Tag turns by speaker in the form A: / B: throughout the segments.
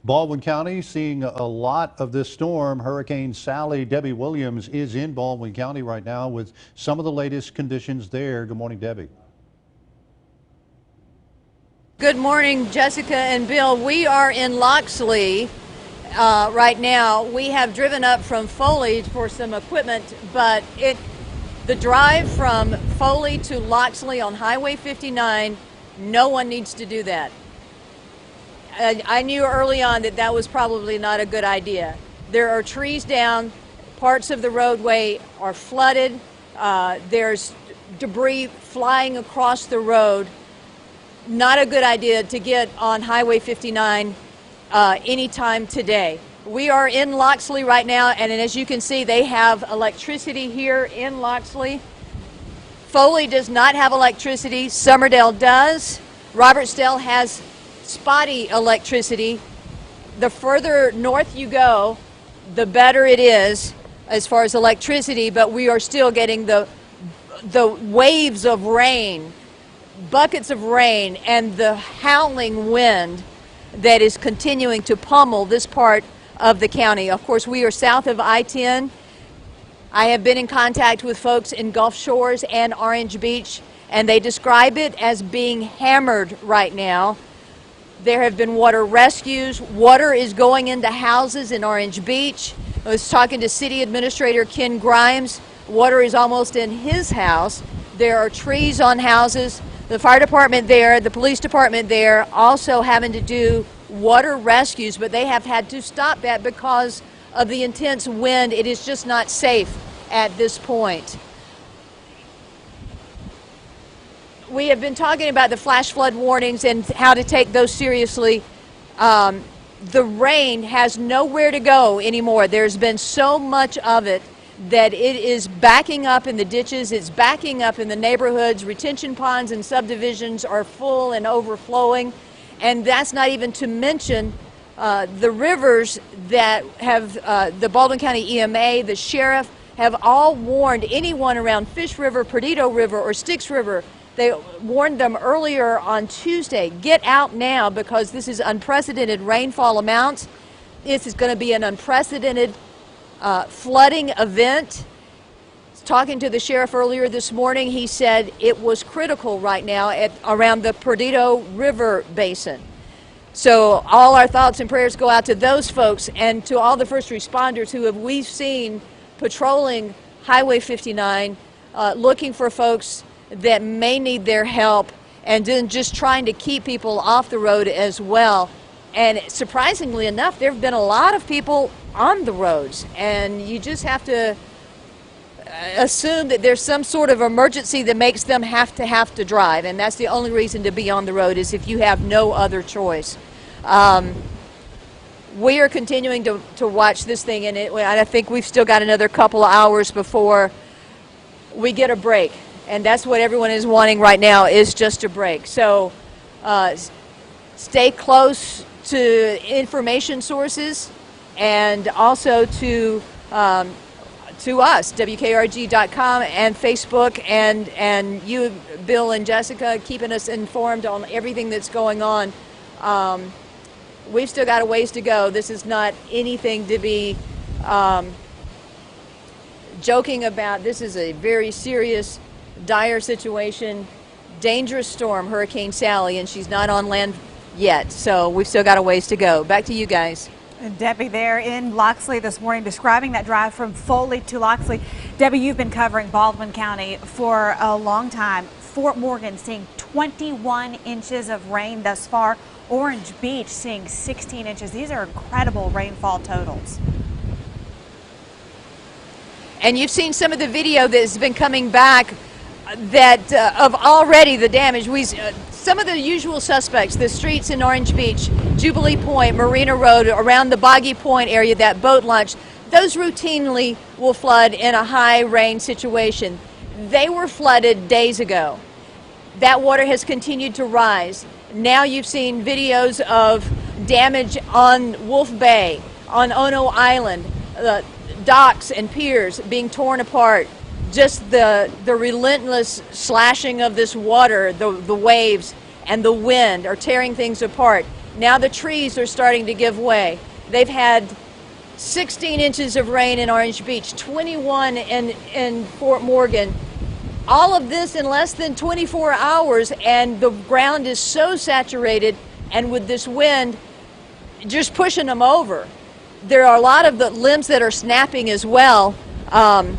A: Baldwin County seeing a lot of this storm. Hurricane Sally. Debbie Williams is in Baldwin County right now with some of the latest conditions there. Good morning, Debbie.
B: Good morning, Jessica and Bill. We are in Loxley right now. We have driven up from Foley for some equipment, but the drive from Foley to Loxley on Highway 59, no one needs to do that. I knew early on that was probably not a good idea. There are trees down, parts of the roadway are flooded, there's debris flying across the road. Not a good idea to get on Highway 59 anytime today. We are in Loxley right now, and as you can see, they have electricity here in Loxley. Foley does not have electricity. Summerdale does. Robertsdale has spotty electricity. The further north you go, the better it is as far as electricity, but we are still getting the waves of rain, buckets of rain, and the howling wind that is continuing to pummel this part of the county. Of course, we are south of I-10. I have been in contact with folks in Gulf Shores and Orange Beach, and they describe it as being hammered right now. There have been water rescues. Water is going into houses in Orange Beach. I was talking to City Administrator Ken Grimes. Water is almost in his house. There are trees on houses. The fire department there, the police department there, also having to do water rescues, but they have had to stop that because of the intense wind. It is just not safe at this point. We have been talking about the flash flood warnings and how to take those seriously. The rain has nowhere to go anymore. There's been so much of it that it is backing up in the ditches, it's backing up in the neighborhoods. Retention ponds and subdivisions are full and overflowing. And that's not even to mention the rivers that have the Baldwin County EMA, the sheriff, have all warned anyone around Fish River, Perdido River, or Styx River. They warned them earlier on Tuesday, get out now because this is unprecedented rainfall amounts. This is going to be an unprecedented flooding event. Talking to the sheriff earlier this morning, he said it was critical right now around the Perdido River basin. So all our thoughts and prayers go out to those folks and to all the first responders who we've seen patrolling Highway 59, looking for folks that may need their help, and then just trying to keep people off the road as well. And surprisingly enough, there have been a lot of people on the roads, and you just have to assume that there's some sort of emergency that makes them have to drive, and that's the only reason to be on the road is if you have no other choice. We are continuing to watch this thing, and I think we've still got another couple of hours before we get a break, and that's what everyone is wanting right now, is just a break. So stay close to information sources and also to us, WKRG.com and Facebook, and you, Bill and Jessica, keeping us informed on everything that's going on. We've still got a ways to go. This is not anything to be joking about. This is a very serious, dire situation, dangerous storm, Hurricane Sally, and she's not on land yet. So we've still got a ways to go. Back to you guys.
C: Debbie there in Loxley this morning describing that drive from Foley to Loxley. Debbie, you've been covering Baldwin County for a long time. Fort Morgan seeing 21 inches of rain thus far. Orange Beach seeing 16 inches. These are incredible rainfall totals.
B: And you've seen some of the video that's been coming back that of already the damage. Some of the usual suspects, the streets in Orange Beach, Jubilee Point, Marina Road, around the Boggy Point area, that boat launch, those routinely will flood in a high rain situation. They were flooded days ago. That water has continued to rise. Now you've seen videos of damage on Wolf Bay, on Ono Island, docks and piers being torn apart. Just the relentless slashing of this water, the waves and the wind are tearing things apart. Now the trees are starting to give way. They've had 16 inches of rain in Orange Beach, 21 in Fort Morgan. All of this in less than 24 hours, and the ground is so saturated, and with this wind just pushing them over. There are a lot of the limbs that are snapping as well, and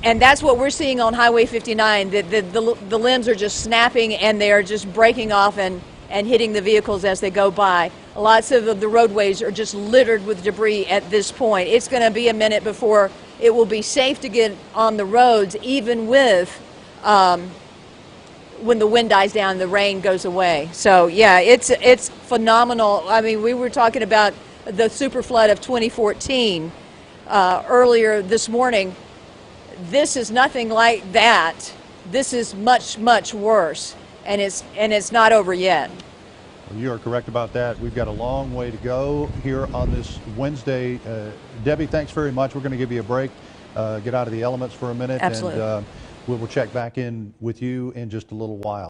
B: that's what we're seeing on Highway 59. The limbs are just snapping, and they are just breaking off and hitting the vehicles as they go by. Lots of the roadways are just littered with debris at this point. It's going to be a minute before it will be safe to get on the roads, even with when the wind dies down, the rain goes away. So yeah, it's phenomenal. I mean, we were talking about the super flood of 2014 earlier this morning. This is nothing like that. This is much, much worse, and it's not over yet.
A: Well, you are correct about that. We've got a long way to go here on this Wednesday. Debbie, thanks very much. We're going to give you a break, get out of the elements for a minute.
B: Absolutely.
A: And we'll check back in with you in just a little while.